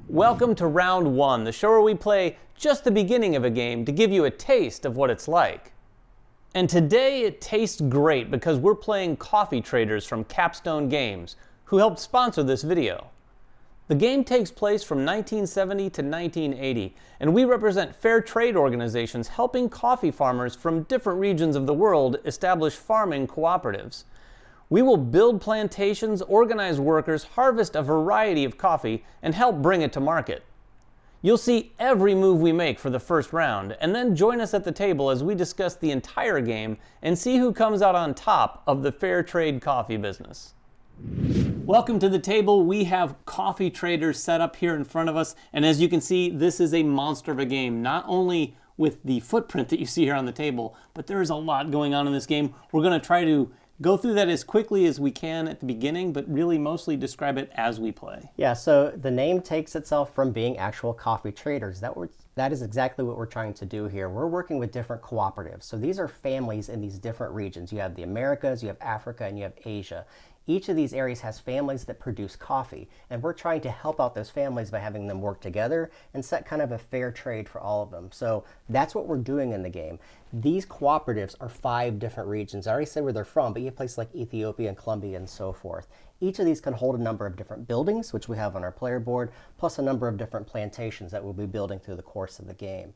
Welcome to Round 1, the show where we play just the beginning of a game to give you a taste of what it's like. And today it tastes great because we're playing Coffee Traders from Capstone Games, who helped sponsor this video. The game takes place from 1970 to 1980, and we represent fair trade organizations helping coffee farmers from different regions of the world establish farming cooperatives. We will build plantations, organize workers, harvest a variety of coffee, and help bring it to market. You'll see every move we make for the first round, and then join us at the table as we discuss the entire game and see who comes out on top of the fair trade coffee business. Welcome to the table. We have Coffee Traders set up here in front of us, and as you can see, this is a monster of a game, not only with the footprint that you see here on the table, but there is a lot going on in this game. We're going to try to go through that as quickly as we can at the beginning, but really mostly describe it as we play. Yeah, so the name takes itself from being actual coffee traders. That is exactly what we're trying to do here. We're working with different cooperatives. So these are families in these different regions. You have the Americas, you have Africa, and you have Asia. Each of these areas has families that produce coffee, and we're trying to help out those families by having them work together and set kind of a fair trade for all of them. So that's what we're doing in the game. These cooperatives are 5 different regions. I already said where they're from, but you have places like Ethiopia and Colombia and so forth. Each of these can hold a number of different buildings, which we have on our player board, plus a number of different plantations that we'll be building through the course of the game.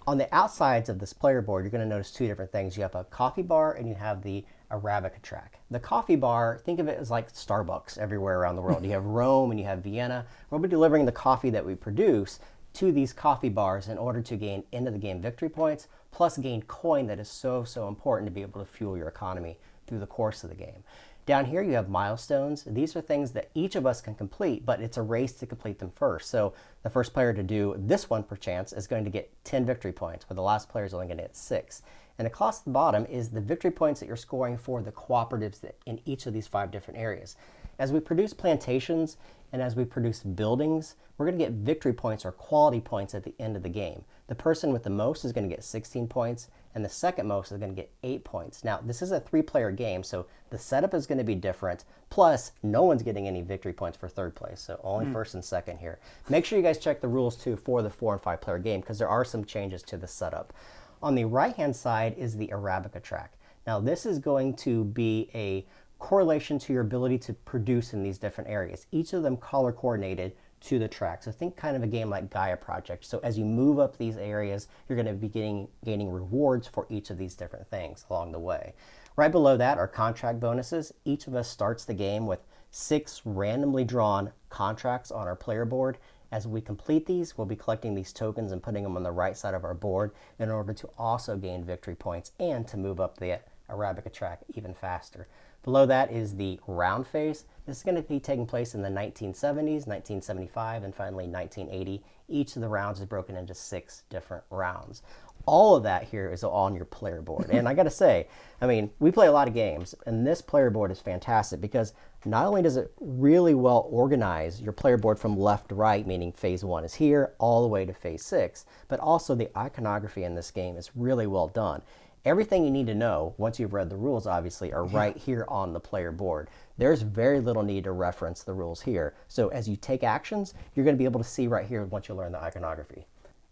On the outsides of this player board, you're going to notice 2 different things. You have a coffee bar and you have the ARABICA track. The coffee bar, think of it as like Starbucks everywhere around the world. You have Rome and you have Vienna. We'll be delivering the coffee that we produce to these coffee bars in order to gain end of the game victory points, plus gain coin that is so important to be able to fuel your economy through the course of the game. Down here you have milestones. These are things that each of us can complete, but it's a race to complete them first. So the first player to do this one per chance is going to get 10 victory points, where the last player is only going to get 6. And across the bottom is the victory points that you're scoring for the cooperatives in each of these 5 different areas. As we produce plantations and as we produce buildings, we're going to get victory points or quality points at the end of the game. The person with the most is going to get 16 points, and the second most is going to get 8 points. Now, this is a 3-player game, so the setup is going to be different. Plus, no one's getting any victory points for third place, so only first and second here. Make sure you guys check the rules, too, for the 4- and 5-player game, because there are some changes to the setup. On the right-hand side is the ARABICA track. Now, this is going to be a correlation to your ability to produce in these different areas. Each of them color coordinated to the track. So think kind of a game like Gaia Project. So as you move up these areas, you're going to be gaining rewards for each of these different things along the way. Right below that are contract bonuses. Each of us starts the game with 6 randomly drawn contracts on our player board. As we complete these, we'll be collecting these tokens and putting them on the right side of our board in order to also gain victory points and to move up the ARABICA track even faster. Below that is the round phase. This is going to be taking place in the 1970s, 1975, and finally 1980. Each of the rounds is broken into 6 different rounds. All of that here is on your player board. And I got to say, I mean, we play a lot of games, and this player board is fantastic because not only does it really well organize your player board from left to right, meaning phase 1 is here, all the way to phase 6, but also the iconography in this game is really well done. Everything you need to know, once you've read the rules, obviously, are right here on the player board. There's very little need to reference the rules here. So as you take actions, you're going to be able to see right here once you learn the iconography.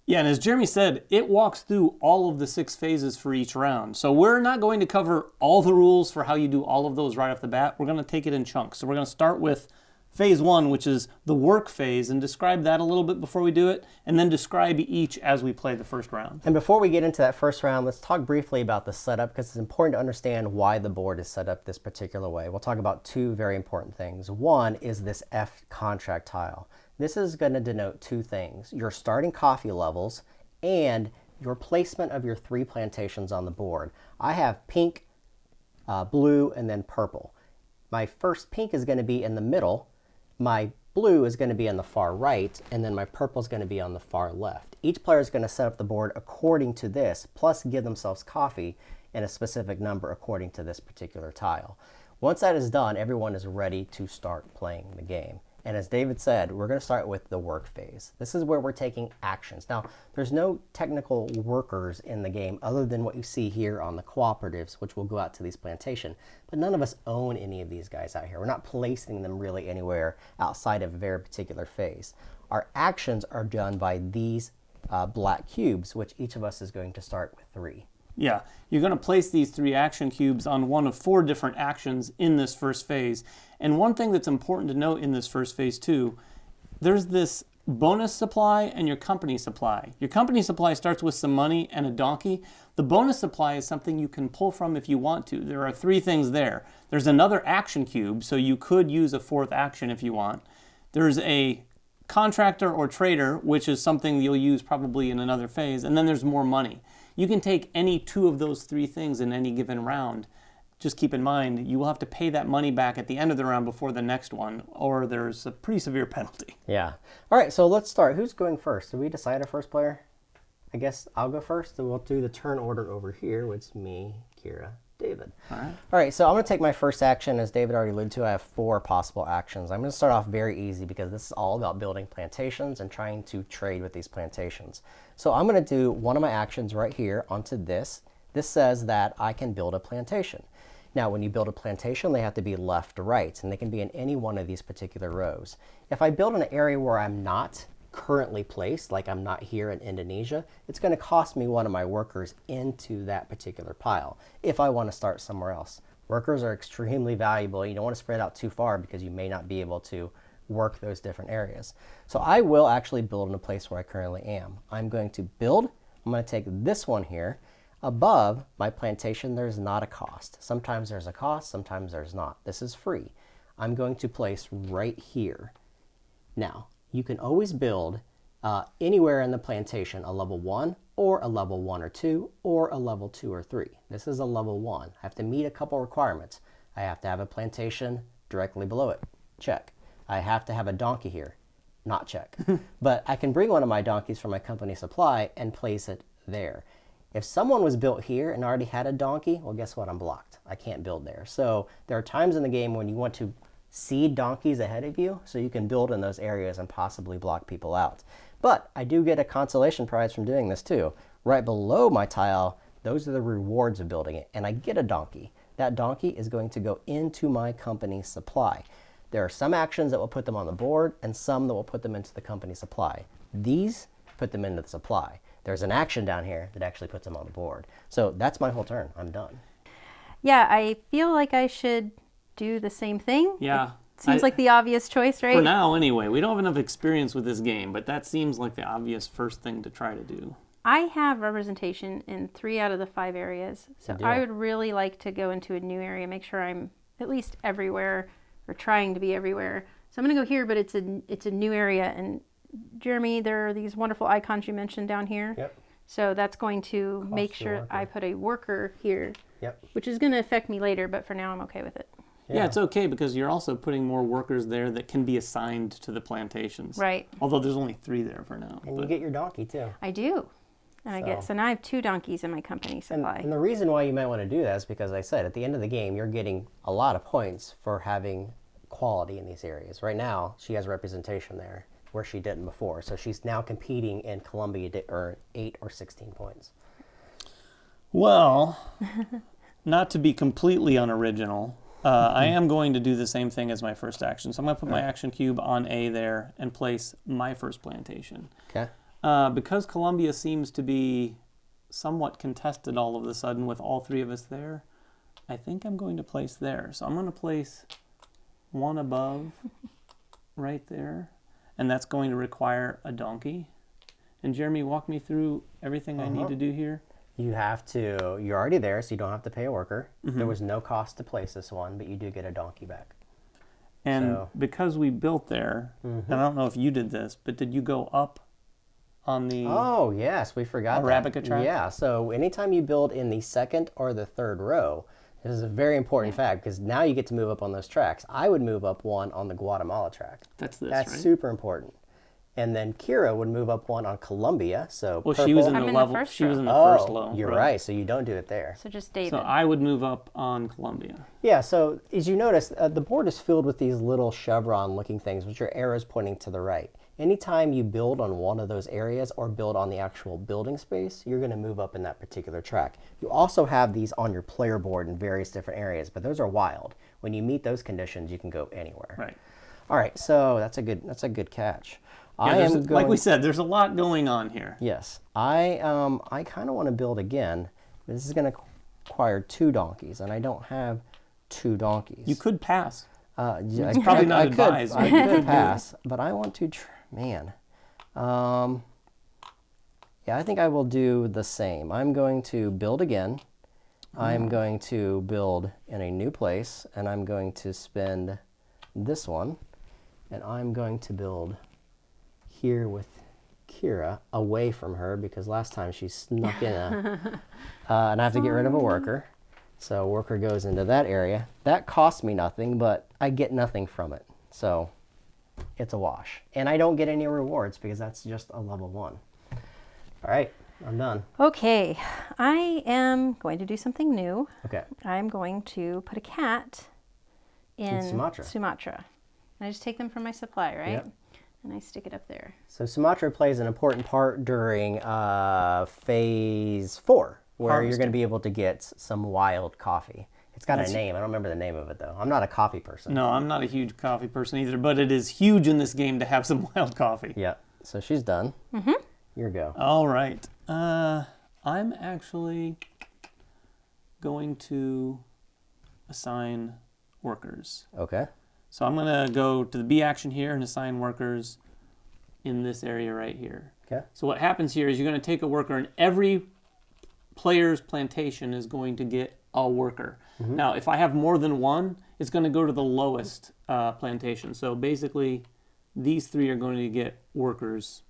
Yeah, and as Jeremy said, it walks through all of the 6 phases for each round. So we're not going to cover all the rules for how you do all of those right off the bat. We're going to take it in chunks. So we're going to start with phase 1, which is the work phase, and describe that a little bit before we do it, and then describe each as we play the first round. And before we get into that first round, let's talk briefly about the setup, because it's important to understand why the board is set up this particular way. We'll talk about 2 very important things. One is this F contract tile. This is going to denote 2 things: your starting coffee levels and your placement of your 3 plantations on the board. I have pink, blue, and then purple. My first pink is going to be in the middle, my blue is going to be on the far right, and then my purple is going to be on the far left. Each player is going to set up the board according to this, plus give themselves coffee in a specific number according to this particular tile. Once that is done, everyone is ready to start playing the game. And as David said, we're going to start with the work phase. This is where we're taking actions. Now, there's no technical workers in the game other than what you see here on the cooperatives, which will go out to these plantations. But none of us own any of these guys out here. We're not placing them really anywhere outside of a very particular phase. Our actions are done by these black cubes, which each of us is going to start with 3. Yeah, you're going to place these 3 action cubes on one of 4 different actions in this first phase. And one thing that's important to note in this first phase too, there's this bonus supply and your company supply. Your company supply starts with some money and a donkey. The bonus supply is something you can pull from if you want to. There are 3 things there. There's another action cube, so you could use a 4th action if you want. There's a contractor or trader, which is something you'll use probably in another phase. And then there's more money. You can take any 2 of those 3 things in any given round. Just keep in mind, you will have to pay that money back at the end of the round before the next one, or there's a pretty severe penalty. Yeah. All right, so let's start. Who's going first? Did we decide a first player? I guess I'll go first, and we'll do the turn order over here, which is me, Kira, David. All right. All right, so I'm going to take my first action. As David already alluded to, I have 4 possible actions. I'm going to start off very easy because this is all about building plantations and trying to trade with these plantations. So I'm going to do one of my actions right here onto this. This says that I can build a plantation. Now, when you build a plantation, they have to be left to right, and they can be in any one of these particular rows. If I build in an area where I'm not currently placed, like I'm not here in Indonesia, it's going to cost me one of my workers into that particular pile if I want to start somewhere else. Workers are extremely valuable. You don't want to spread out too far because you may not be able to work those different areas. So I will actually build in a place where I currently am. I'm going to build. I'm going to take this one here. Above my plantation, there's not a cost. Sometimes there's a cost, sometimes there's not. This is free. I'm going to place right here. Now, you can always build anywhere in the plantation a level 1 or a level 1 or 2 or a level 2 or 3. This is a level 1. I have to meet a couple requirements. I have to have a plantation directly below it. Check. I have to have a donkey here. Not check. But I can bring one of my donkeys from my company supply and place it there. If someone was built here and already had a donkey, well, guess what? I'm blocked. I can't build there. So there are times in the game when you want to seed donkeys ahead of you so you can build in those areas and possibly block people out. But I do get a consolation prize from doing this too. Right below my tile, those are the rewards of building it, and I get a donkey. That donkey is going to go into my company supply. There are some actions that will put them on the board and some that will put them into the company supply. These put them into the supply. There's an action down here that actually puts them on the board. So that's my whole turn. I'm done. Yeah, I feel like I should do the same thing. Yeah. It seems like the obvious choice, right? For now, anyway. We don't have enough experience with this game, but that seems like the obvious first thing to try to do. I have representation in 3 out of the 5 areas. So I would really like to go into a new area, make sure I'm at least everywhere or trying to be everywhere. So I'm going to go here, but it's a new area. And Jeremy, there are these wonderful icons you mentioned down here. Yep. So that's going to Cost make the sure worker. I put a worker here, Yep. which is going to affect me later, but for now I'm okay with it. Yeah, it's okay because you're also putting more workers there that can be assigned to the plantations. Right. Although there's only 3 there for now. And you get your donkey too. I do. And so now I have 2 donkeys in my company supply. And the reason why you might want to do that is because I said at the end of the game, you're getting a lot of points for having quality in these areas. Right now, she has representation there where she didn't before. So she's now competing in Colombia to earn 8 or 16 points. Well, not to be completely unoriginal, I am going to do the same thing as my first action. So I'm going to put my action cube on A there and place my first plantation. Okay. Because Colombia seems to be somewhat contested all of a sudden with all 3 of us there, I think I'm going to place there. So I'm going to place one above right there, and that's going to require a donkey. And Jeremy, walk me through everything I need to do here. You have to, you're already there, so you don't have to pay a worker. There was no cost to place this one, but you do get a donkey back. And because we built there, and I don't know if you did this, but did you go up on the Oh, yes, we forgot ARABICA that. track? Yeah, so anytime you build in the 2nd or the 3rd row, this is a very important fact because now you get to move up on those tracks. I would move up one on the Guatemala track. That's this, That's right? super important. And then Kira would move up one on Columbia. So Well, purple. she was in I'm the in the level. first She was row. in the first row. You're right. So you don't do it there. So just David. So I would move up on Columbia. Yeah, so as you notice, the board is filled with these little chevron-looking things, which are arrows pointing to the right. Anytime you build on one of those areas or build on the actual building space, you're going to move up in that particular track. You also have these on your player board in various different areas, but those are wild. When you meet those conditions, you can go anywhere. Right. All right, so that's a good catch. Yeah, like we said, there's a lot going on here. Yes, I kind of want to build again. This is going to require 2 donkeys, and I don't have 2 donkeys. You could pass. Yeah, It's probably not advised. I could pass, but I want to. Man, yeah, I think I will do the same. I'm going to build again. I'm going to build in a new place, and I'm going to spend this one, and I'm going to build here with Kira away from her because last time she snuck in and I have to get rid of a worker. So worker goes into that area. That costs me nothing, but I get nothing from it. So it's a wash. And I don't get any rewards because that's just a level 1. All right, I'm done. Okay, I am going to do something new. Okay. I'm going to put a cat in Sumatra. And I just take them from my supply, right? Yep. And I stick it up there. So Sumatra plays an important part during phase 4, where you're going to be able to get some wild coffee. It's got a name. I don't remember the name of it, though. I'm not a coffee person. No, I'm not a huge coffee person either, but it is huge in this game to have some wild coffee. Yeah. So she's done. Mm-hmm. Your go. All right. I'm actually going to assign workers. Okay. So I'm going to go to the B action here and assign workers in this area right here. Okay. So what happens here is you're going to take a worker, and every player's plantation is going to get a worker. Mm-hmm. Now, if I have more than one, it's going to go to the lowest plantation. So basically, these 3 are going to get workers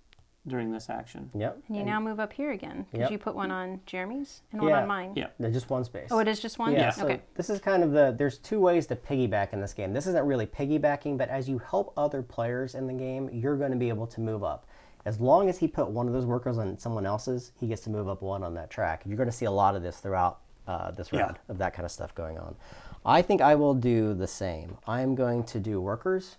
during this action. Yep. And you now move up here again because Yep. you put one on Jeremy's and one on mine. Yeah. They're just one space. Oh, it is just one? Yeah, so Okay. this is kind of there's 2 ways to piggyback in this game. This isn't really piggybacking, but as you help other players in the game, you're going to be able to move up. As long as he put one of those workers on someone else's, he gets to move up 1 on that track. You're going to see a lot of this throughout this round of that kind of stuff going on. I think I will do the same. I'm going to do workers.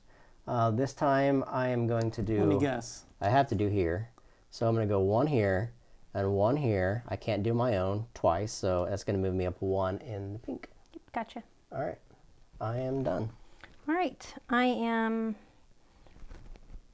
This time I am going to do... Let me guess. I have to do here. So I'm going to go 1 here and 1 here. I can't do my own twice, so that's going to move me up 1 in the pink. Gotcha. All right. I am done. All right. I am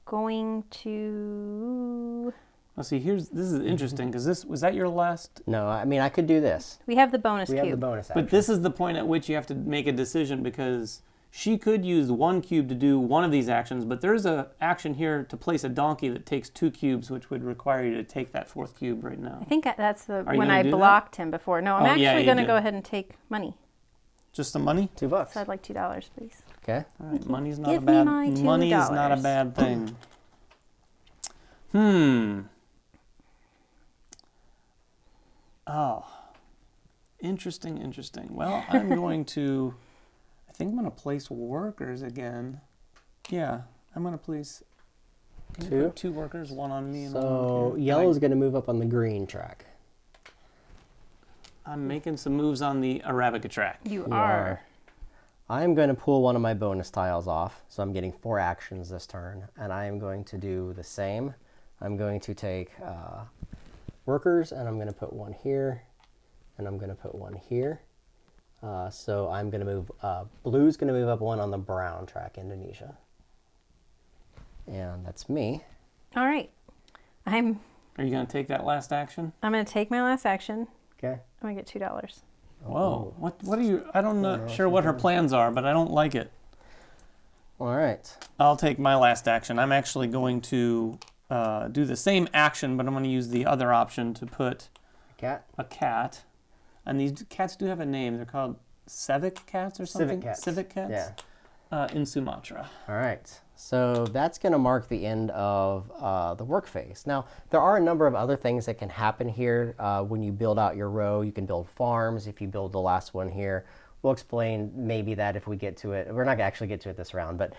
going to... Well, see, this is interesting because was that your last? No, I mean, I could do this. We have the bonus We cube. have the bonus action. But this is the point at which you have to make a decision because she could use 1 cube to do one of these actions, but there's an action here to place a donkey that takes 2 cubes, which would require you to take that 4th cube right now. I think that's you when gonna I do that? blocked him before. No, I'm Oh, yeah, actually you going to did. go ahead and take money. Just the money? $2. So I'd like $2, please. Okay. All right, money's not Give a me bad. my Money is not a $2. bad thing. Oh, interesting. Well, I'm going to. I think I'm going to place workers again. Yeah, I'm going to place. Can you 2? put 2 workers, 1 on me and 1 So on here? yellow's going to move up on the green track. I'm making some moves on the ARABICA track. You You are. I'm going to pull one of my bonus tiles off, so I'm getting 4 actions this turn, and I am going to do the same. I'm going to take workers, and I'm going to put 1 here, and I'm going to put 1 here. So I'm going to move, blue's going to move up 1 on the brown track, Indonesia. And that's me. All right. I'm Are you going to take that last action? going to take my last action. Okay. I'm going to get $2. Whoa! What are you? I'm not sure what her plans are, but I don't like it. All right. I'll take my last action. I'm actually going to do the same action, but I'm going to use the other option to put Cat. a cat. And these cats do have a name. They're called civic cats or something? Civic cats. Civic cats? Yeah. In Sumatra. All right. So that's going to mark the end of the work phase. Now, there are a number of other things that can happen here when you build out your row. You can build farms if you build the last one here, We'll explain maybe that if we get to it. We're not going to actually get to it this round, but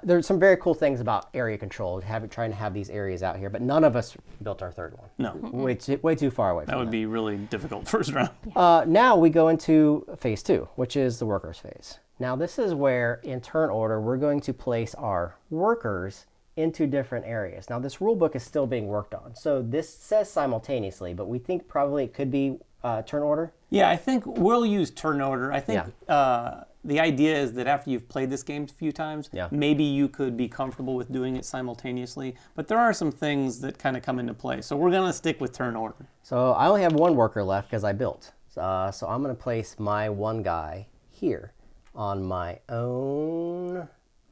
there's some very cool things about area control, trying to have these areas out here, but none of us built our third one. No. Way too far away from That would be really difficult first round. Now we go into phase 2, which is the workers phase. Now this is where, in turn order, we're going to place our workers into different areas. Now this rule book is still being worked on, so this says simultaneously, but we think probably it could be turn order. Yeah, I think we'll use turn order. I think the idea is that after you've played this game a few times, maybe you could be comfortable with doing it simultaneously, but there are some things that kind of come into play. So we're going to stick with turn order. So I only have one worker left because I built. So I'm going to place my one guy here on my own.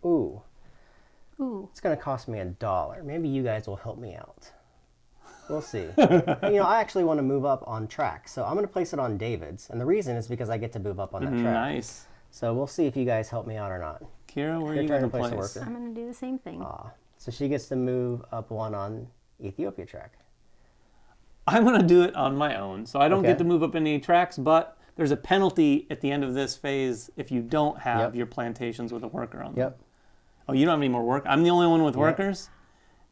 Ooh. It's going to cost me $1. Maybe you guys will help me out. We'll see. I actually want to move up on track, so I'm going to place it on David's, and the reason is because I get to move up on that track. Nice. So we'll see if you guys help me out or not. Kira, where are you going to place? Worker. I'm going to do the same thing. So she gets to move up one on Ethiopia track. I'm going to do it on my own, so I don't get to move up any tracks, but there's a penalty at the end of this phase if you don't have your plantations with a worker on them. Yep. Oh, you don't have any more work? I'm the only one with workers?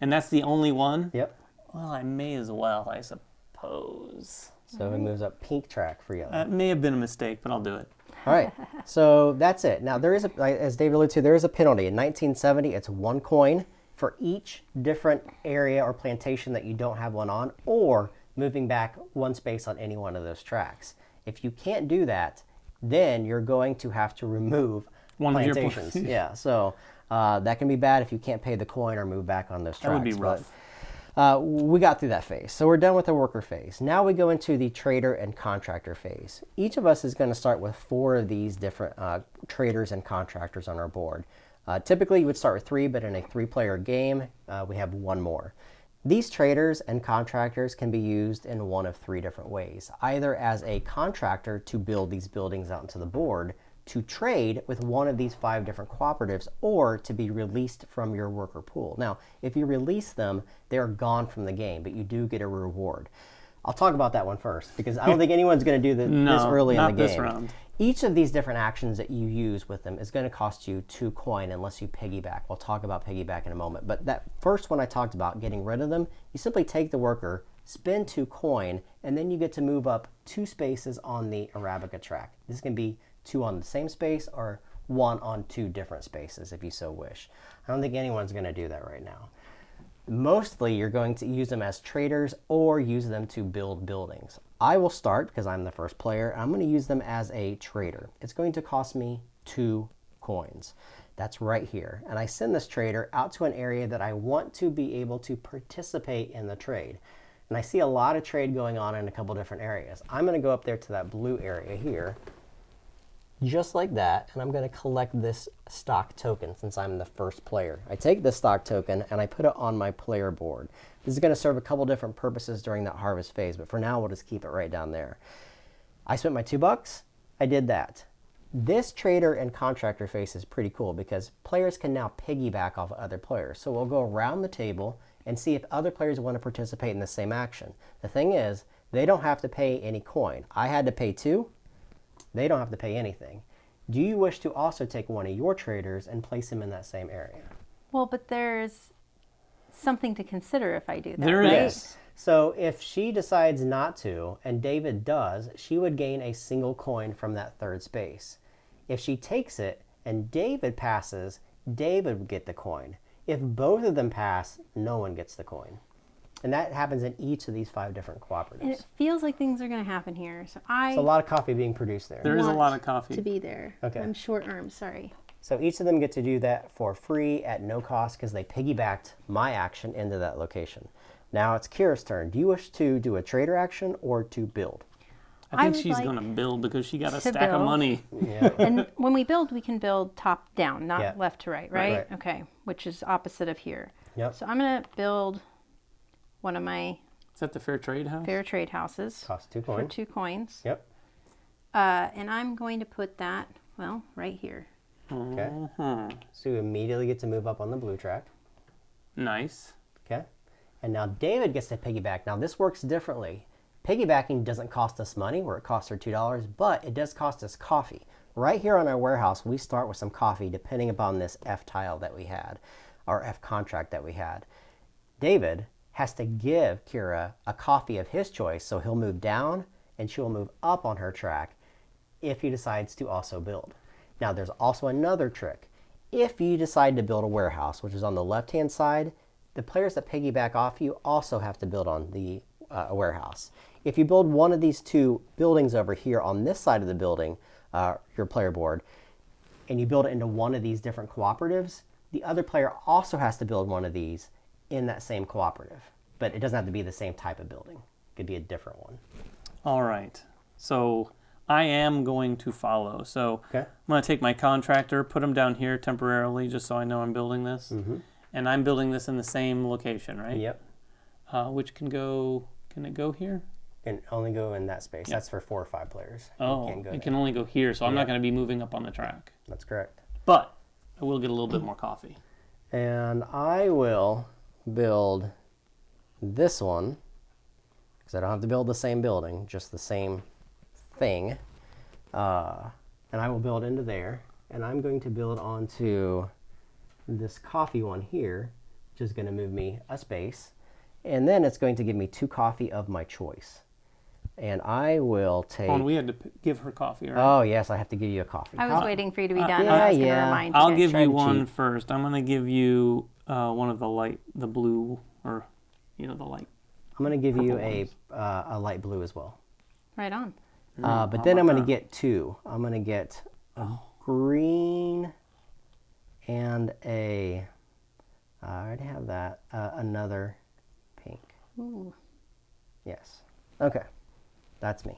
And that's the only one? Yep. Well, I may as well, I suppose. So it moves up pink track for yellow. That may have been a mistake, but I'll do it. All right. So that's it. Now, there is, as David alluded to, there is a penalty. In 1970, it's 1 coin for each different area or plantation that you don't have one on, or moving back 1 space on any one of those tracks. If you can't do that, then you're going to have to remove plantations. Yeah, so that can be bad if you can't pay the coin or move back on those tracks. That would be rough. We got through that phase. So we're done with the worker phase. Now we go into the trader and contractor phase. Each of us is going to start with 4 of these different traders and contractors on our board. Typically you would start with 3, but in a 3-player game, we have 1 more. These traders and contractors can be used in one of 3 different ways. Either as a contractor to build these buildings out into the board, to trade with one of these 5 different cooperatives, or to be released from your worker pool. Now, if you release them, they're gone from the game, but you do get a reward. I'll talk about that one first, because I don't think anyone's going to do this early in the game. Not this round. Each of these different actions that you use with them is going to cost you 2 coin unless you piggyback. We'll talk about piggyback in a moment. But that first one I talked about, getting rid of them, you simply take the worker, spend 2 coin, and then you get to move up 2 spaces on the ARABICA track. This can be 2 on the same space or 1 on 2 different spaces if you so wish. I don't think anyone's going to do that right now. Mostly you're going to use them as traders or use them to build buildings. I will start, because I'm the first player, I'm going to use them as a trader. It's going to cost me 2 coins. That's right here. And I send this trader out to an area that I want to be able to participate in the trade. And I see a lot of trade going on in a couple different areas. I'm going to go up there to that blue area here, just like that, and I'm going to collect this stock token since I'm the first player. I take this stock token and I put it on my player board. This is going to serve a couple different purposes during that harvest phase, but for now we'll just keep it right down there. I spent my $2. I did that. This trader and contractor phase is pretty cool because players can now piggyback off of other players. So we'll go around the table and see if other players want to participate in the same action. The thing is, they don't have to pay any coin. I had to pay 2. They don't have to pay anything. Do you wish to also take one of your traders and place him in that same area? Well, but there's something to consider if I do that. There right? is. So if she decides not to, and David does, she would gain a single coin from that 3rd space. If she takes it and David passes, David would get the coin. If both of them pass, no one gets the coin. And that happens in each of these 5 different cooperatives. And it feels like things are going to happen here. So There's a lot of coffee being produced there. There is a lot of coffee. To be there. Okay. I'm short-armed, sorry. So each of them get to do that for free at no cost because they piggybacked my action into that location. Now it's Kira's turn. Do you wish to do a trader action or to build? I think would she's like going to build because she got a to stack of build. money. Yeah. And when we build, we can build top down, not left to right, right? Right. Okay, which is opposite of here. Yep. So I'm going to build one of my Is that the Fair Trade House? fair trade houses Cost 2 for coins. 2 coins. Yep. And I'm going to put that, well, right here. Okay. So you immediately get to move up on the blue track. Nice. Okay. And now David gets to piggyback. Now this works differently. Piggybacking doesn't cost us money, where it costs her $2, but it does cost us coffee. right here on our warehouse, we start with some coffee depending upon this F tile that we had, our F contract that we had. David has to give Kira a coffee of his choice, so he'll move down and she'll move up on her track if he decides to also build. Now there's also another trick. If you decide to build a warehouse, which is on the left-hand side, the players that piggyback off you also have to build on the warehouse. If you build one of these two buildings over here on this side of the building, your player board, and you build it into one of these different cooperatives, the other player also has to build one of these in that same cooperative. But it doesn't have to be the same type of building. It could be a different one. All right. So I am going to follow. So Okay. I'm going to take my contractor, put him down here temporarily just so I know I'm building this. Mm-hmm. And I'm building this in the same location, right? Yep. Which can it go here? And only go in that space. That's for 4 or 5 players. Oh, it can only go here, so I'm not going to be moving up on the track. That's correct. But I will get a little bit more coffee. And I will build this one, because I don't have to build the same building, just the same thing. And I will build into there. And I'm going to build onto this coffee one here, which is going to move me a space. And then it's going to give me 2 coffee of my choice. And I will take... Oh, and we had to give her coffee, right? Oh, yes, I have to give you a coffee. I was waiting for you to be done. yeah, I was going to yeah. remind you. I'll guys. give Try you to one cheat. first. I'm going to give you one of the blue, or, the light. I'm going to give you Purple a light blue as well. Right on. But then I'm going to get 2. I'm going to get a green and a... I already have that. Another pink. Ooh. Yes. Okay. That's me.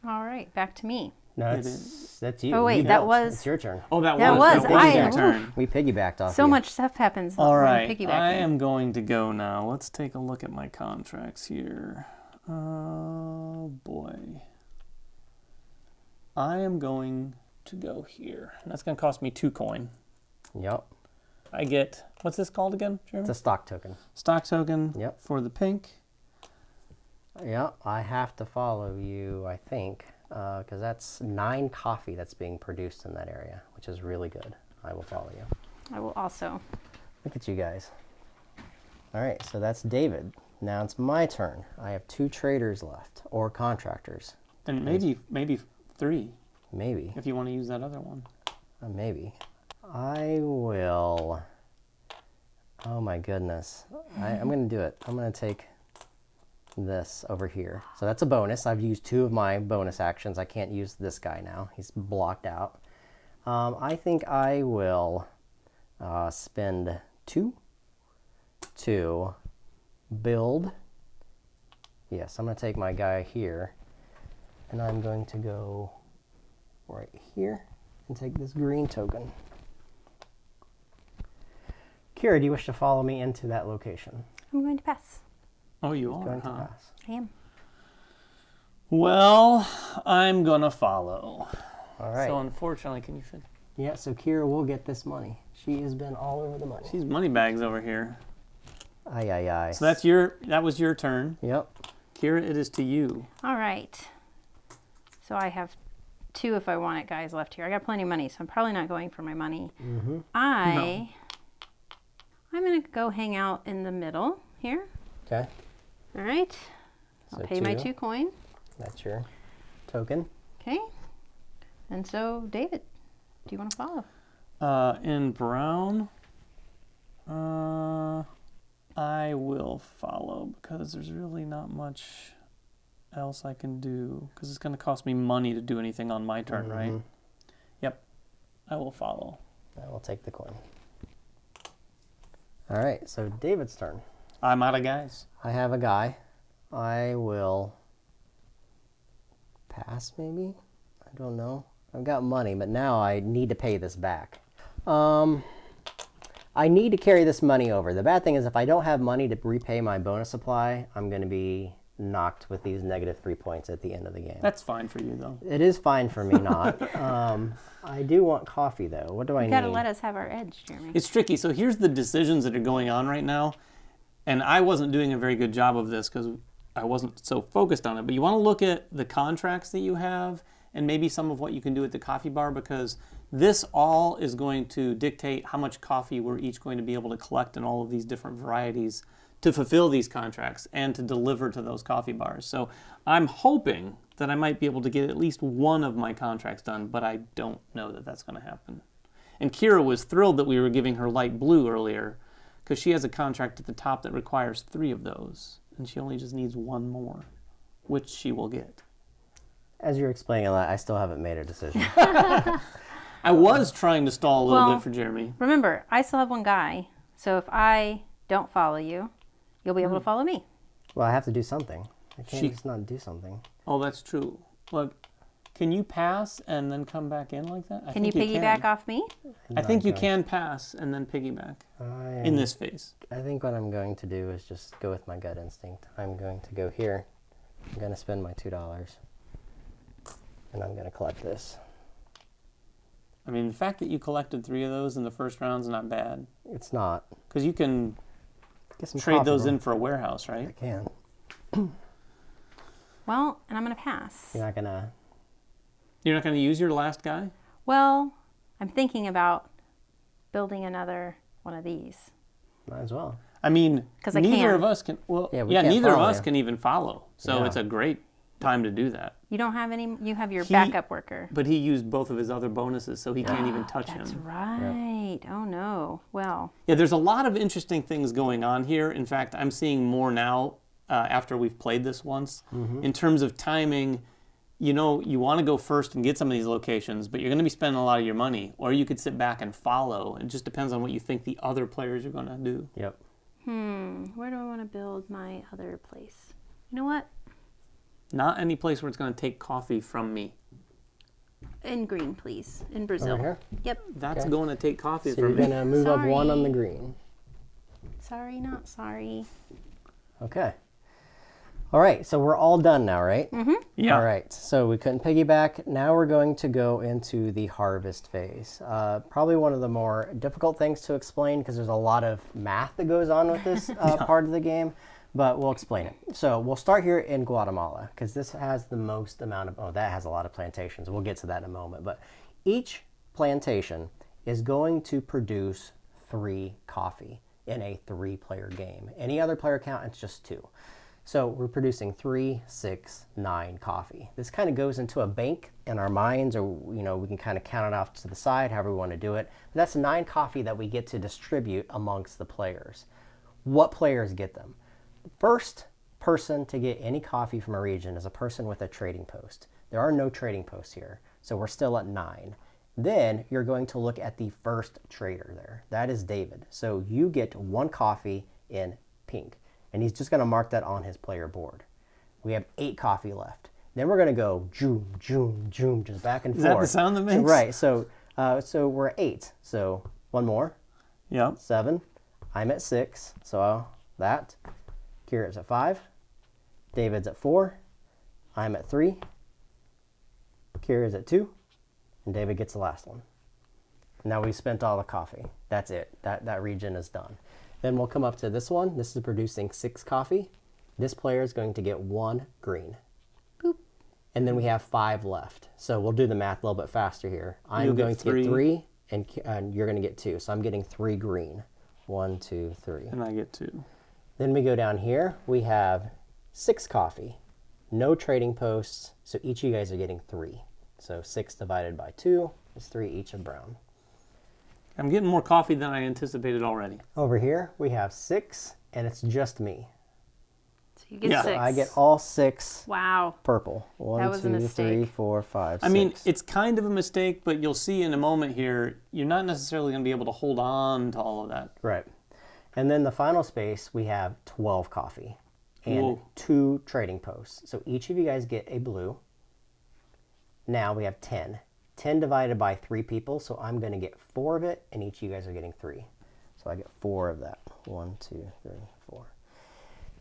All right, back to me. No, that's you. Oh, wait, You that built. was- It's your turn. Oh, that That was was- your I- turn. We piggybacked off So you. much stuff happens. All when right, piggybacking. I am going to go now. Let's take a look at my contracts here. Oh, boy. I am going to go here. And that's going to cost me 2 coin. Yep. I get, what's this called again, Jeremy? It's a stock token. Stock token Yep. for the pink. Yep. I have to follow you, I think, because that's 9 coffee that's being produced in that area, which is really good. I will follow you. I will also. Look at you guys. All right, so that's David. Now it's my turn. I have 2 traders left, or contractors. And maybe 3, Maybe. if you want to use that other one. Maybe. I will... Oh my goodness. I'm going to do it. I'm going to take this over here. So that's a bonus. I've used 2 of my bonus actions. I can't use this guy now. He's blocked out. I think I will spend 2 to build. Yes, I'm going to take my guy here, and I'm going to go right here and take this green token. Kira, do you wish to follow me into that location? I'm going to pass. Oh, you are, Going to huh? pass. I am. Well, I'm going to follow. All right. So unfortunately, can you fit? Yeah, so Kira will get this money. She has been all over the money. She's money bags over here. Aye, aye, aye. So that was your turn. Yep. Kira, it is to you. All right. So I have 2 if I want it, guys, left here. I got plenty of money, so I'm probably not going for my money. Mm-hmm. I'm going to go hang out in the middle here. Okay. All right. I'll So pay my 2. 2 coin. That's your token. Okay. And so, David, do you want to follow? In brown, I will follow because there's really not much else I can do because it's going to cost me money to do anything on my turn, right? Yep. I will follow. I will take the coin. All right, so David's turn. I'm out of guys. I have a guy. I will pass, maybe? I don't know. I've got money, but now I need to pay this back. I need to carry this money over. The bad thing is if I don't have money to repay my bonus supply, I'm going to be knocked with these -3 points at the end of the game. That's fine for you, though. It is fine for me not. I do want coffee, though. What do I You need? got to let us have our edge, Jeremy. It's tricky. So here's the decisions that are going on right now. And I wasn't doing a very good job of this because I wasn't so focused on it. But you want to look at the contracts that you have and maybe some of what you can do at the coffee bar, because this all is going to dictate how much coffee we're each going to be able to collect in all of these different varieties to fulfill these contracts and to deliver to those coffee bars. So I'm hoping that I might be able to get at least one of my contracts done, but I don't know that that's going to happen. And Kira was thrilled that we were giving her light blue earlier, because she has a contract at the top that requires 3 of those, and she only just needs 1 more, which she will get. As you're explaining that, I still haven't made a decision. I was trying to stall a little bit for Jeremy. Remember, I still have 1 guy, so if I don't follow you, you'll be able to follow me. Well, I have to do something. I can't just not do something. Oh, that's true. Look, can you pass and then come back in like that? Can you piggyback off me? I think you can pass and then piggyback in this phase. I think what I'm going to do is just go with my gut instinct. I'm going to go here. I'm going to spend my $2. And I'm going to collect this. I mean, the fact that you collected 3 of those in the first round is not bad. It's not. Because you can Get some trade coffee, those bro. in for a warehouse, right? I can. Well, and I'm going to pass. You're not going to... You're not going to use your last guy? Well, I'm thinking about building another one of these. Might as well. I mean, 'Cause I neither can. of us can. Well, Yeah, yeah, we can't neither of follow us you. can even follow. So Yeah. it's a great time to do that. You don't have any, you have your He- backup worker. But he used both of his other bonuses, so he can't even touch That's him. right. Oh no. Well, Yeah, there's a lot of interesting things going on here. In fact, I'm seeing more now after we've played this once. In terms of timing, you know, you want to go first and get some of these locations, but you're going to be spending a lot of your money. Or you could sit back and follow. It just depends on what you think the other players are going to do. Yep. where do I want to build my other place? You know what? Not any place where it's going to take coffee from me. In green, please. In Brazil. Over here? Yep. That's Okay. going to take coffee So you're from me. going to move up 1 on the Sorry. green. Sorry, not sorry. Okay. All right, so we're all done now, right? Yeah. All right, so we couldn't piggyback. Now we're going to go into the harvest phase. Probably one of the more difficult things to explain because there's a lot of math that goes on with this part of the game, but we'll explain it. So we'll start here in Guatemala because this has the most amount of, oh, that has a lot of plantations. We'll get to that in a moment, but each plantation is going to produce 3 coffee in a 3-player game. Any other player count, it's just 2. So we're producing 3, 6, 9 coffee. This kind of goes into a bank in our minds, or we can kind of count it off to the side, however we want to do it. But that's 9 coffee that we get to distribute amongst the players. What players get them? The first person to get any coffee from a region is a person with a trading post. There are no trading posts here, so we're still at 9. Then you're going to look at the first trader there. That is David. So you get 1 coffee in pink. And he's just going to mark that on his player board. We have 8 coffee left. Then we're going to go joom, joom, joom, just back and forth. Is that the sound that makes? Right. So we're at 8. So 1 more. Yeah. 7. I'm at 6. So that. Kira's at 5. David's at 4. I'm at 3. Kira's at 2. And David gets the last one. Now we spent all the coffee. That's it. That region is done. Then we'll come up to this one. This is producing 6 coffee. This player is going to get 1 green. Boop. And then we have 5 left. So we'll do the math a little bit faster here. I'm You'll get going to get 3. 3, and you're going to get 2. So I'm getting 3 green. 1, 2, 3. And I get 2. Then we go down here. We have 6 coffee. No trading posts. So each of you guys are getting 3. So 6 divided by 2 is 3 each of brown. I'm getting more coffee than I anticipated already. Over here, we have 6, and it's just me. So you get Yeah. 6. I get all 6 Wow. purple. That 1, was a 2, 3, mistake. 4, 5, 6. I mean, it's kind of a mistake, but you'll see in a moment here, you're not necessarily going to be able to hold on to all of that. Right. And then the final space, we have 12 coffee and Whoa. 2 trading posts. So each of you guys get a blue. Now we have 10. 10 divided by 3 people, so I'm going to get 4 of it, and each of you guys are getting 3. So I get 4 of that. 1, 2, 3, 4.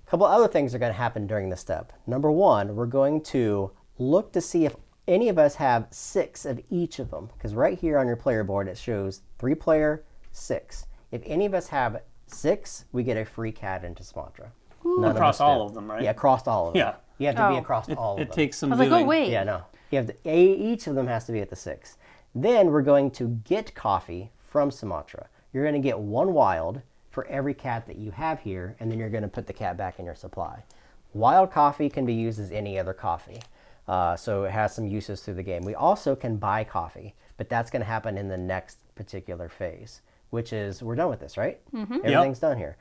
A couple other things are going to happen during this step. Number 1, we're going to look to see if any of us have 6 of each of them, because right here on your player board it shows 3-player, 6. If any of us have 6, we get a free cat into Sumatra. None Across us all do. of them, right? Yeah, across all of them. Yeah. You have to be Oh. across all of them. It takes some I was like, doing. oh, wait. Yeah, no. You have each of them has to be at the 6. Then we're going to get coffee from Sumatra. You're going to get 1 wild for every cat that you have here, and then you're going to put the cat back in your supply. Wild coffee can be used as any other coffee, so it has some uses through the game. We also can buy coffee, but that's going to happen in the next particular phase, which is, we're done with this, right? Everything's done here.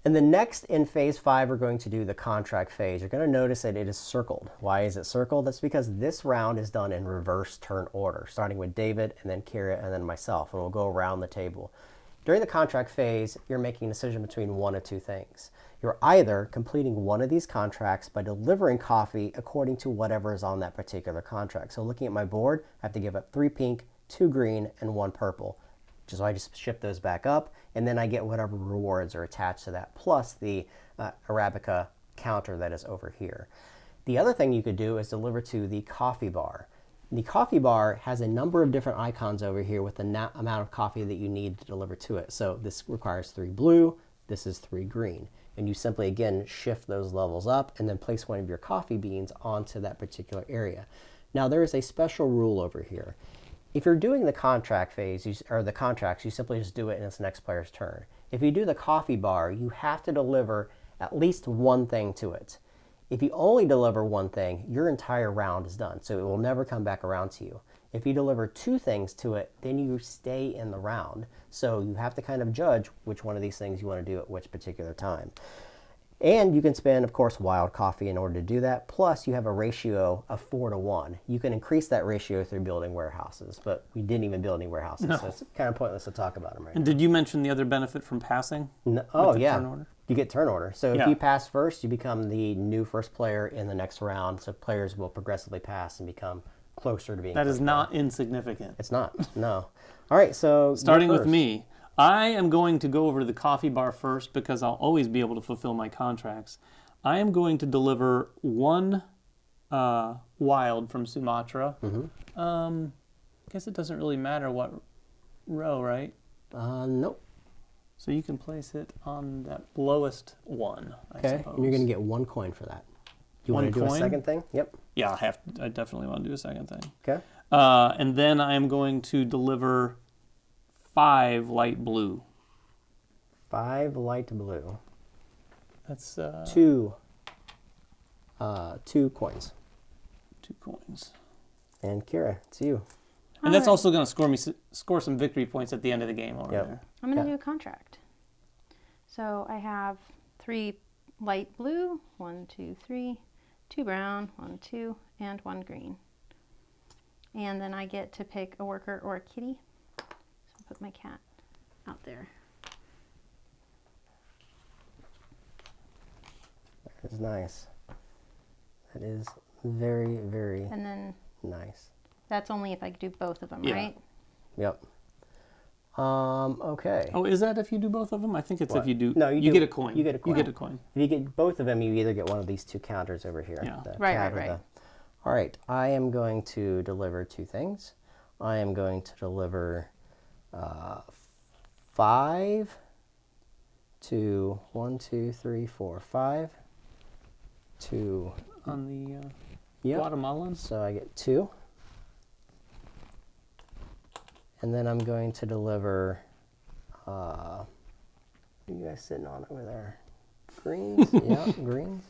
And the next in phase 5, we're going to do the contract phase. You're going to notice that it is circled. Why is it circled? That's because this round is done in reverse turn order, starting with David and then Kira and then myself, and we'll go around the table. During the contract phase, you're making a decision between one of two things. You're either completing one of these contracts by delivering coffee according to whatever is on that particular contract. So looking at my board, I have to give up 3 pink, 2 green, and 1 purple. So I just shift those back up, and then I get whatever rewards are attached to that, plus the ARABICA counter that is over here. The other thing you could do is deliver to the coffee bar. The coffee bar has a number of different icons over here with the amount of coffee that you need to deliver to it. So this requires 3 blue, this is 3 green. And you simply, again, shift those levels up and then place one of your coffee beans onto that particular area. Now there is a special rule over here. If you're doing the contract phase, or the contracts, you simply just do it in its next player's turn. If you do the coffee bar, you have to deliver at least one thing to it. If you only deliver one thing, your entire round is done, so it will never come back around to you. If you deliver 2 things to it, then you stay in the round. So you have to kind of judge which one of these things you want to do at which particular time. And you can spend, of course, wild coffee in order to do that. Plus, you have a ratio of 4 to 1. You can increase that ratio through building warehouses, but we didn't even build any warehouses, so it's kind of pointless to talk about them right now. And did you mention the other benefit from passing? No, oh, yeah. Turn order? You get turn order. So if you pass first, you become the new first player in the next round, so players will progressively pass and become closer to being That is player. not insignificant. It's not, no. All right, so starting with me. I am going to go over to the coffee bar first because I'll always be able to fulfill my contracts. I am going to deliver 1 wild from Sumatra. I guess it doesn't really matter what row, right? Nope. So you can place it on that lowest one, I suppose. And you're going to get 1 coin for that. Do you want to do a second thing? Yep. Yeah, I definitely want to do a second thing. Okay. And then I am going to deliver 5 light blue. 5 light blue. That's 2 coins. 2 coins. And Kira, it's you. And that's also going to score some victory points at the end of the game over there. I'm going to do a contract. So I have 3 light blue, 1, 2, 3, 2 brown, 1, 2, and 1 green. And then I get to pick a worker or a kitty. Put my cat out there. That is nice. That is very, very and then nice. That's only if I do both of them, right? Yep. Okay. Oh, is that if you do both of them? I think it's if you do. No, you get a coin. You get a coin. You get a coin. If you get both of them, you either get one of these 2 counters over here. Yeah. Right. All right. I am going to deliver 2 things. I am going to deliver 5 to 1, 2, 3, 4, 5 to on the Guatemalan. So I get 2. And then I'm going to deliver, what are you guys sitting on over there? Greens? Yeah, greens.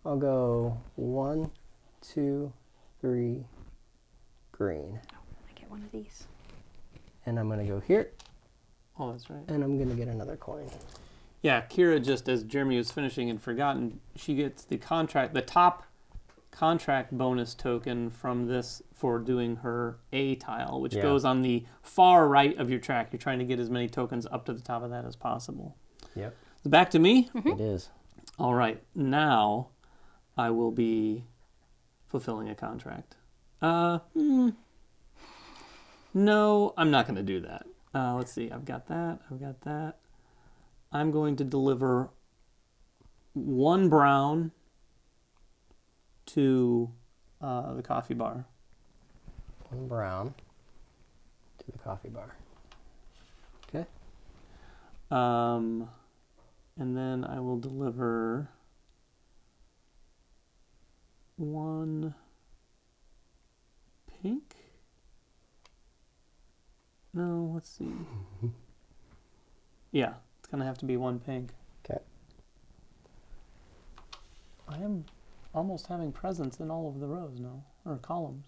I'll go 1, 2, 3, green. I get one of these. And I'm going to go here. Oh, that's right. And I'm going to get another coin. Yeah, Kira, just as Jeremy was finishing and forgotten, she gets the top contract bonus token from this for doing her A tile, which goes on the far right of your track. You're trying to get as many tokens up to the top of that as possible. Yep. Back to me? It is. All right. Now I will be fulfilling a contract. No, I'm not going to do that. Let's see. I've got that. I'm going to deliver 1 brown to the coffee bar. 1 brown to the coffee bar. Okay. And then I will deliver 1 pink? No, let's see. Yeah, it's going to have to be one pink. Okay. I am almost having presence in all of the rows now, or columns.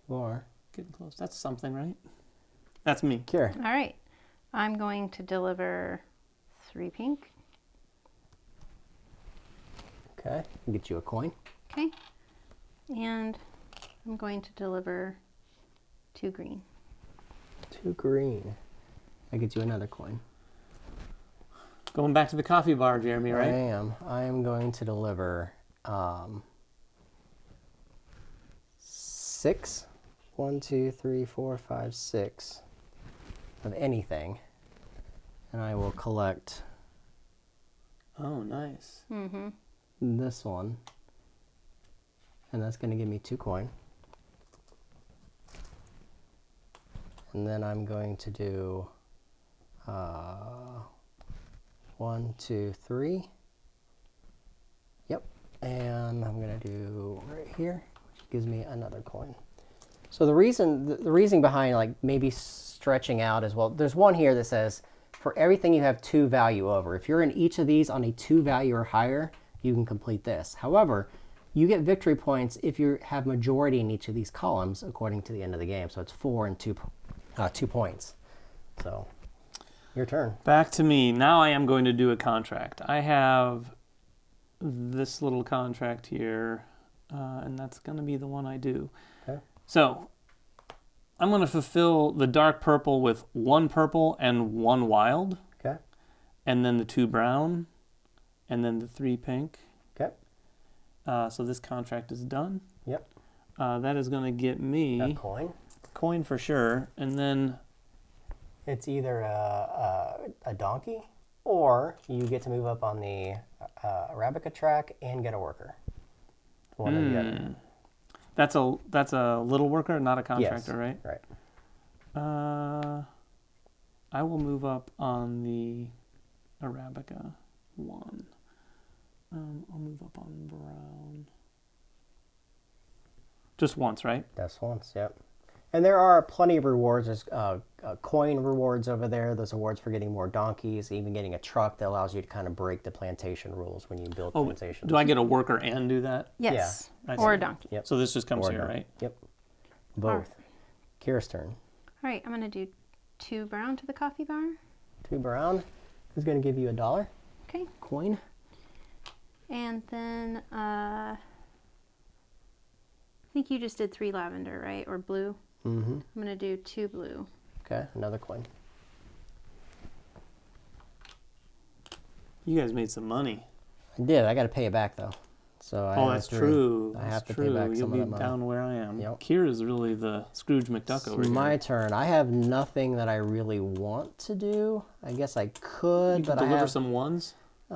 You are. Getting close. That's something, right? That's me. Kira. All right. I'm going to deliver 3 pink. Okay. I'll get you a coin. Okay. And I'm going to deliver 2 green. 2 green. I get you another coin. Going back to the coffee bar, Jeremy, right? I am. I am going to deliver 6. 1, 2, 3, 4, 5, 6 of anything. And I will collect Oh, nice. Mm-hmm. this one. And that's going to give me 2 coin. And then I'm going to do 1, 2, 3. Yep. And I'm going to do right here, which gives me another coin. So the reason behind like maybe stretching out as well, there's one here that says for everything you have 2 value over. If you're in each of these on a 2 value or higher, you can complete this. However, you get victory points if you have majority in each of these columns according to the end of the game. So it's 4 and 2 points. So your turn. Back to me. Now I am going to do a contract. I have this little contract here, and that's going to be the one I do. Okay. So I'm going to fulfill the dark purple with 1 purple and 1 wild, Okay. and then the 2 brown, and then the 3 pink. Okay. So this contract is done. Yep. That is going to get me A coin. coin for sure, and then It's either a donkey, or you get to move up on the ARABICA track and get a worker. One or the other. that's a little worker, not a contractor, right? Right. I will move up on the ARABICA one. I'll move up on brown. Just once, right? Just once, yep. And there are plenty of rewards. There's coin rewards over there. There's awards for getting more donkeys, even getting a truck that allows you to kind of break the plantation rules when you build plantations. Do I get a worker and do that? Yes. Yeah, I Or a see. donkey. Yep. So this just comes Or here, donkey. right? Yep. Both. Kira's turn. All right. I'm going to do 2 brown to the coffee bar. 2 brown is going to give you $1 Okay. coin. And then I think you just did 3 lavender, right? Or blue. Mm-hmm. I'm going to do 2 blue. Okay, another coin. You guys made some money. I did. I got to pay it back though. So I That's true. I That's have to true. pay back You'll some of be that money. down where I am. Yep. Kira's really the Scrooge McDuck over It's here. my turn. I have nothing that I really want to do. I guess I could, You can but I deliver have some ones. I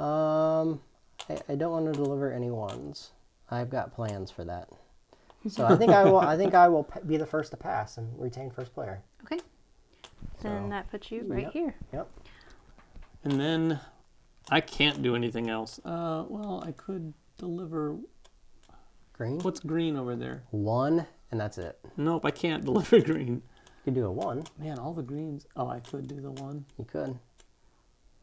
don't want to deliver any ones. I've got plans for that. So I think I will be the first to pass and retain first player. Okay. Then So, that puts you right yep. here. Yep. And then I can't do anything else. Well, I could deliver. Green. What's green over there? 1, and that's it. Nope, I can't deliver green. You could do a 1. Man, all the greens. Oh, I could do the one. You could.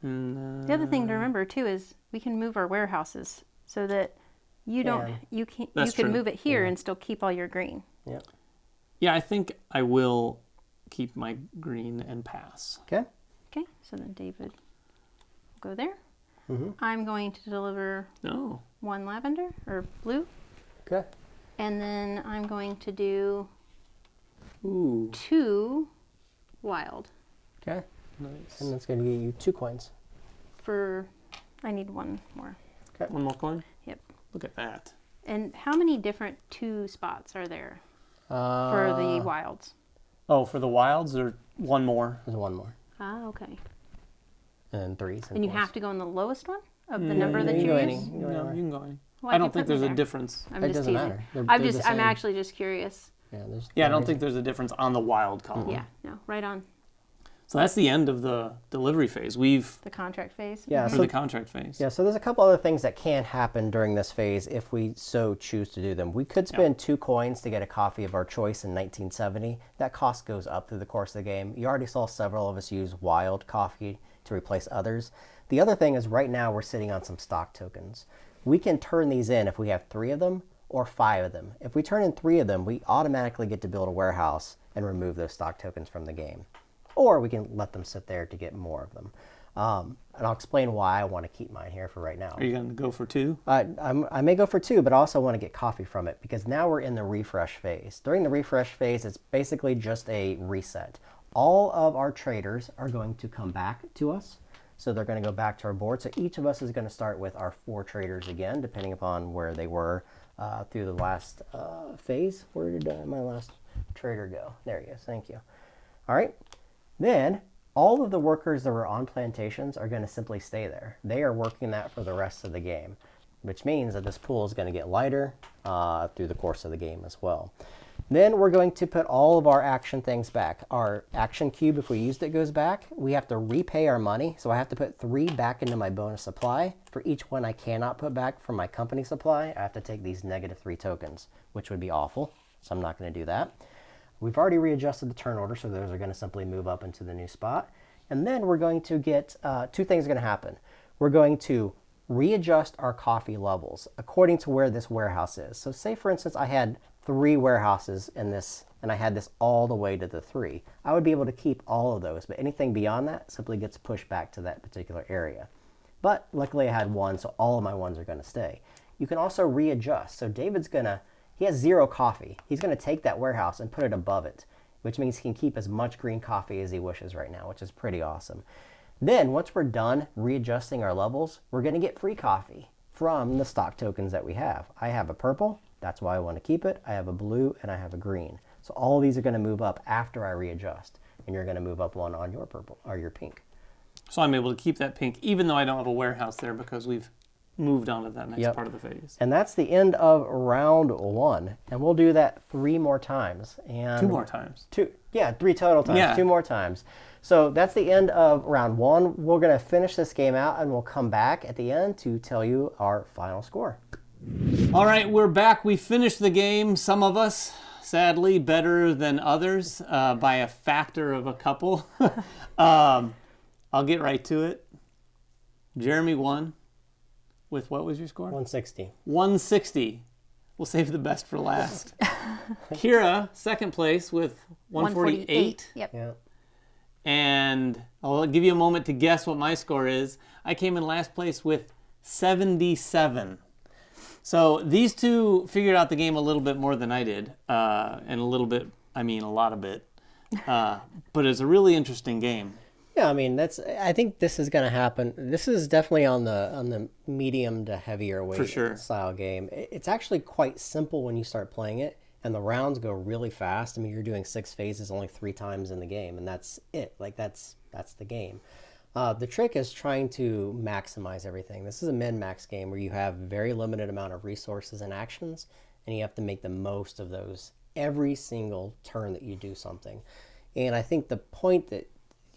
And, The other thing to remember too is we can move our warehouses so that you can That's true. move it here and still keep all your green. Yep. yeah, I think I will keep my green and pass. Okay. Okay. So then David will go there. Mm-hmm. I'm going to deliver No. 1 lavender or blue. Okay. And then I'm going to do Ooh, 2 wild Okay. nice. And that's going to get you 2 coins. for, I need 1 more. One more coin? Yep. Look at that. And how many different 2 spots are there for the wilds? Oh, for the wilds, there's one more. There's 1 more. Ah, okay. And 3s. And you have to go in the lowest one of the number that you you can go use? any. You can go No, anywhere. you can go any. Why'd I you don't put think me there's a there? difference. I'm It just doesn't teasing. matter. They're I'm the same. actually just curious. Yeah, Yeah, I don't think there's a difference on the wild column. Yeah, no, right on. So that's the end of the delivery phase. The contract phase. Yeah, Or the contract phase. Yeah, so there's a couple other things that can happen during this phase if we so choose to do them. We could spend 2 coins to get a coffee of our choice in 1970. That cost goes up through the course of the game. You already saw several of us use wild coffee to replace others. The other thing is right now we're sitting on some stock tokens. We can turn these in if we have 3 of them or 5 of them. If we turn in 3 of them, we automatically get to build a warehouse and remove those stock tokens from the game. Or we can let them sit there to get more of them. And I'll explain why I want to keep mine here for right now. Are you going to go for 2? I may go for 2, but I also want to get coffee from it because now we're in the refresh phase. During the refresh phase, it's basically just a reset. All of our traders are going to come back to us. So they're going to go back to our board. So each of us is going to start with our 4 traders again, depending upon where they were through the last phase. Where did my last trader go? There he is. Thank you. All right. Then all of the workers that were on plantations are going to simply stay there. They are working that for the rest of the game, which means that this pool is going to get lighter through the course of the game as well. Then we're going to put all of our action things back. Our action cube, if we used it, goes back. We have to repay our money, so I have to put 3 back into my bonus supply. For each one I cannot put back from my company supply, I have to take these -3 tokens, which would be awful, so I'm not going to do that. We've already readjusted the turn order, so those are going to simply move up into the new spot. And then we're going to get 2 things are going to happen. We're going to readjust our coffee levels according to where this warehouse is. So say, for instance, I had 3 warehouses in this, and I had this all the way to the 3. I would be able to keep all of those, but anything beyond that simply gets pushed back to that particular area. But luckily I had 1, so all of my 1s are going to stay. You can also readjust. So David's going to, he has 0 coffee. He's going to take that warehouse and put it above it, which means he can keep as much green coffee as he wishes right now, which is pretty awesome. Then once we're done readjusting our levels, we're going to get free coffee from the stock tokens that we have. I have a purple. That's why I want to keep it. I have a blue and I have a green. So all of these are going to move up after I readjust, and you're going to move up 1 on your purple or your pink. So I'm able to keep that pink even though I don't have a warehouse there because we've moved on to that next part of the phase. And that's the end of round 1. And we'll do that 3 more times. And 2 more times. 3 total times. Yeah. 2 more times. So that's the end of round 1. We're going to finish this game out, and we'll come back at the end to tell you our final score. All right, we're back. We finished the game, some of us, sadly, better than others by a factor of a couple. I'll get right to it. Jeremy won with, what was your score? 160. 160. We'll save the best for last. Kira, second place with 148. Yep. Yeah. And I'll give you a moment to guess what my score is. I came in last place with 77. So these 2 figured out the game a little bit more than I did. And a little bit, I mean a lot of it. But it's a really interesting game. Yeah, I mean, I think this is going to happen. This is definitely on the medium to heavier weight For sure. style game. It's actually quite simple when you start playing it, and the rounds go really fast. I mean, you're doing 6 phases only 3 times in the game, and that's it. Like, that's the game. The trick is trying to maximize everything. This is a min-max game where you have very limited amount of resources and actions, and you have to make the most of those every single turn that you do something. And I think the point that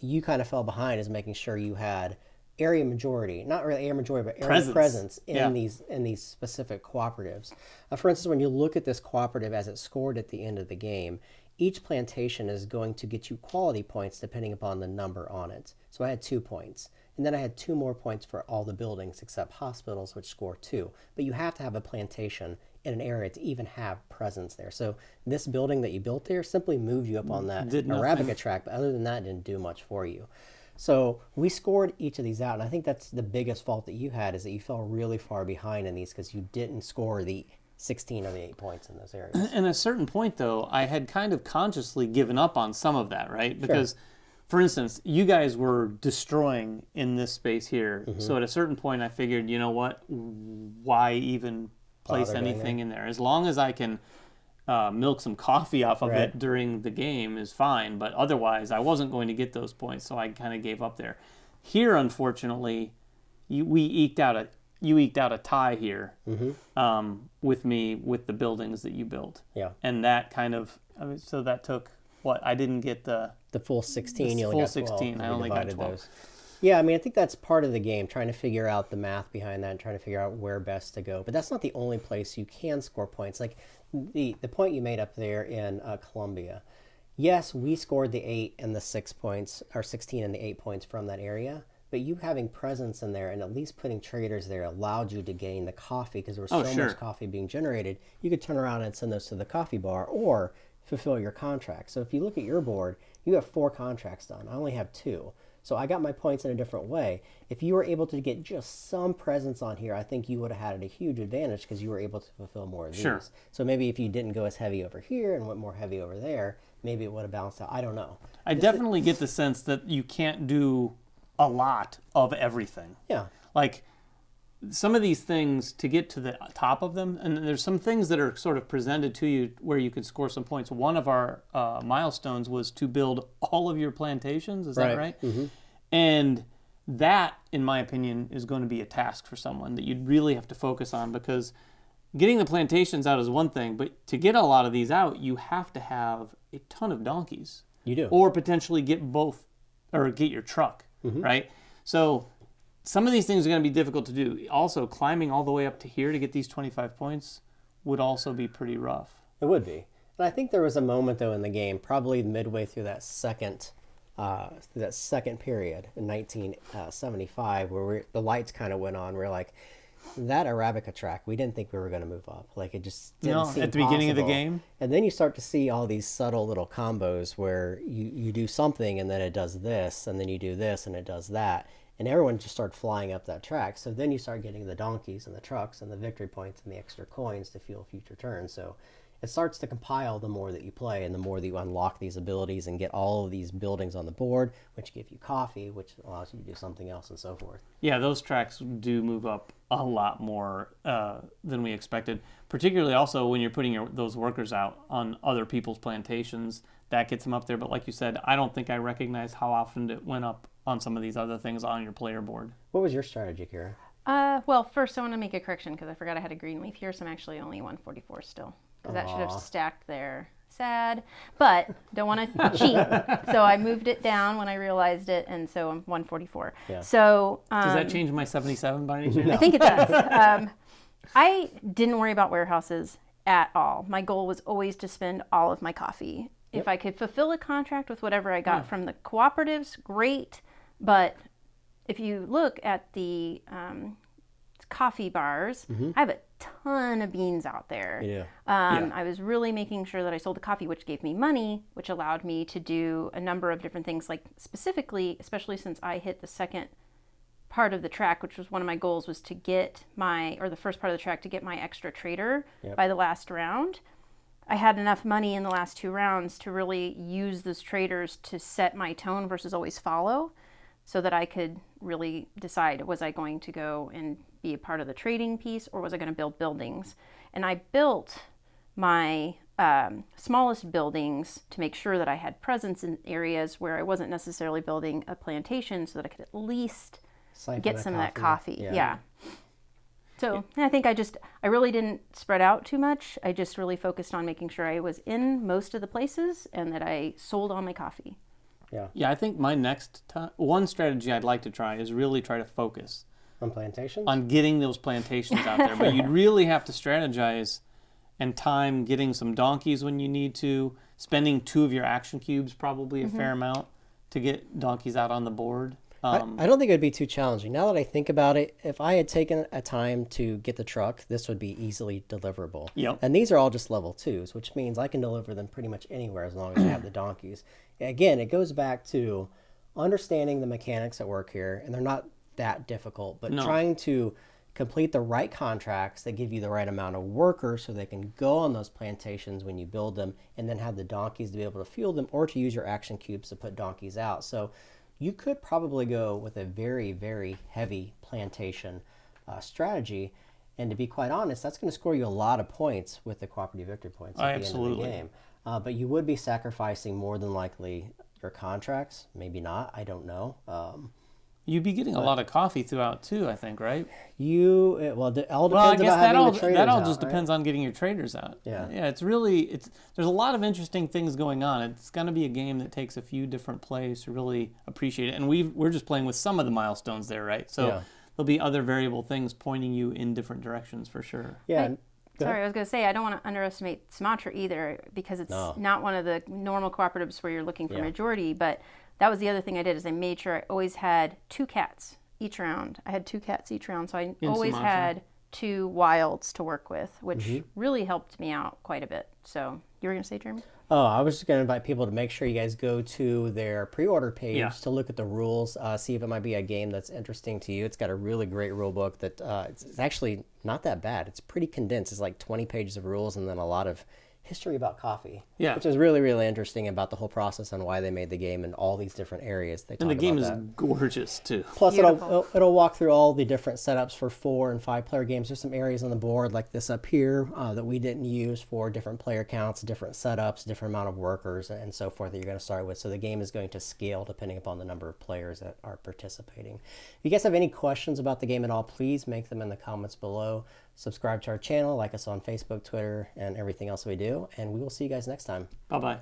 you kind of fell behind is making sure you had area majority, not really area majority, but area presence in these specific cooperatives. For instance, when you look at this cooperative as it's scored at the end of the game, each plantation is going to get you quality points depending upon the number on it. So I had 2 points. And then I had 2 more points for all the buildings except hospitals, which score 2. But you have to have a plantation in an area to even have presence there. So this building that you built there simply moved you up on that ARABICA track, but other than that, it didn't do much for you. So we scored each of these out, and I think that's the biggest fault that you had, is that you fell really far behind in these because you didn't score the 16 of the 8 points in those areas. And at a certain point, though, I had kind of consciously given up on some of that, right? Because, for instance, you guys were destroying in this space here. Mm-hmm. So at a certain point, I figured, you know what? Why even place anything in there? As long as I can milk some coffee off of it during the game is fine. But otherwise, I wasn't going to get those points, so I kind of gave up there. Here, unfortunately, you eked out a tie here with me with the buildings that you built. Yeah. And that kind of, so that took, what, I didn't get the the full 16. The you only full got 12. 16. I only got divided 12. those. Yeah, I mean, I think that's part of the game, trying to figure out the math behind that and trying to figure out where best to go. But that's not the only place you can score points. Like the point you made up there in Columbia. Yes, we scored the 8 and the 6 points, or 16 and the 8 points from that area. But you having presence in there and at least putting traders there allowed you to gain the coffee because there was so much coffee being generated. You could turn around and send those to the coffee bar or fulfill your contract. So if you look at your board, you have 4 contracts done. I only have 2. So I got my points in a different way. If you were able to get just some presence on here, I think you would have had a huge advantage because you were able to fulfill more of these. So maybe if you didn't go as heavy over here and went more heavy over there, maybe it would have balanced out. I don't know. I definitely get the sense that you can't do a lot of everything. Yeah. Like some of these things to get to the top of them, and there's some things that are sort of presented to you where you could score some points. One of our milestones was to build all of your plantations. Is that right? Mm-hmm. And that, in my opinion, is going to be a task for someone that you'd really have to focus on because getting the plantations out is one thing, but to get a lot of these out, you have to have a ton of donkeys. You do. Or potentially get both, or get your truck, right? So some of these things are going to be difficult to do. Also, climbing all the way up to here to get these 25 points would also be pretty rough. It would be. And I think there was a moment, though, in the game, probably midway through that second period in 1975, where the lights kind of went on. We're like, that ARABICA track, we didn't think we were going to move up. Like, it just didn't seem at the beginning of the possible. game. And then you start to see all these subtle little combos where you do something and then it does this, and then you do this and it does that. And everyone just started flying up that track. So then you start getting the donkeys and the trucks and the victory points and the extra coins to fuel future turns. So it starts to compile the more that you play and the more that you unlock these abilities and get all of these buildings on the board, which give you coffee, which allows you to do something else and so forth. Yeah, those tracks do move up a lot more than we expected, particularly also when you're putting those workers out on other people's plantations. That gets them up there. But like you said, I don't think I recognize how often it went up on some of these other things on your player board. What was your strategy, Kira? Well, first I want to make a correction because I forgot I had a green leaf here, so I'm actually only 144 still. Because that should have stacked there. Sad. But don't want to cheat. So I moved it down when I realized it, and so I'm 144. Yeah. So does that change my 77 by any chance? I think it does. I didn't worry about warehouses at all. My goal was always to spend all of my coffee. Yep. If I could fulfill a contract with whatever I got from the cooperatives, great. But if you look at the coffee bars, I have a ton of beans out there. Yeah. I was really making sure that I sold the coffee, which gave me money, which allowed me to do a number of different things. Like specifically, especially since I hit the second part of the track, which was one of my goals, was to get the first part of the track to get my extra trader by the last round. I had enough money in the last 2 rounds to really use those traders to set my tone versus always follow, so that I could really decide, was I going to go and be a part of the trading piece or was I going to build buildings? And I built my smallest buildings to make sure that I had presence in areas where I wasn't necessarily building a plantation, so that I could at least get some of that coffee. Yeah. So I think I really didn't spread out too much. I just really focused on making sure I was in most of the places and that I sold all my coffee. Yeah, I think my next one strategy I'd like to try is really try to focus on plantations, on getting those plantations out there. But you'd really have to strategize and time getting some donkeys when you need to, spending 2 of your action cubes, probably a fair amount, to get donkeys out on the board. I don't think it would be too challenging. Now that I think about it, if I had taken a time to get the truck, this would be easily deliverable. Yep. And these are all just level 2s, which means I can deliver them pretty much anywhere as long as I have the donkeys. Again, it goes back to understanding the mechanics at work here, and they're not that difficult, but trying to complete the right contracts that give you the right amount of workers so they can go on those plantations when you build them, and then have the donkeys to be able to fuel them or to use your action cubes to put donkeys out. So you could probably go with a very, very heavy plantation strategy. And to be quite honest, that's going to score you a lot of points with the cooperative victory points at the end of the game. But you would be sacrificing more than likely your contracts. Maybe not. I don't know. You'd be getting a lot of coffee throughout too, I think, right? It all depends I guess about having the traders that all out, just right? depends on getting your traders out. Yeah. Yeah, there's a lot of interesting things going on. It's going to be a game that takes a few different plays to really appreciate it. And we're just playing with some of the milestones there, right? So there'll be other variable things pointing you in different directions for sure. Yeah. Sorry, I was going to say, I don't want to underestimate Sumatra either, because it's not one of the normal cooperatives where you're looking for majority, but that was the other thing I did, is I made sure I always had 2 cats each round. I had 2 cats each round, so I always had 2 wilds to work with, which really helped me out quite a bit. So, you were going to say, Jeremy? Oh, I was just going to invite people to make sure you guys go to their pre-order page to look at the rules, see if it might be a game that's interesting to you. It's got a really great rule book that it's actually not that bad. It's pretty condensed. It's like 20 pages of rules and then a lot of history about coffee, which is really, really interesting about the whole process and why they made the game in all these different areas. And the game is gorgeous too. Plus, it'll walk through all the different setups for 4 and 5 player games. There's some areas on the board like this up here that we didn't use for different player counts, different setups, different amount of workers, and so forth that you're going to start with. So the game is going to scale depending upon the number of players that are participating. If you guys have any questions about the game at all, please make them in the comments below. Subscribe to our channel, like us on Facebook, Twitter, and everything else we do. And we will see you guys next time. Bye-bye.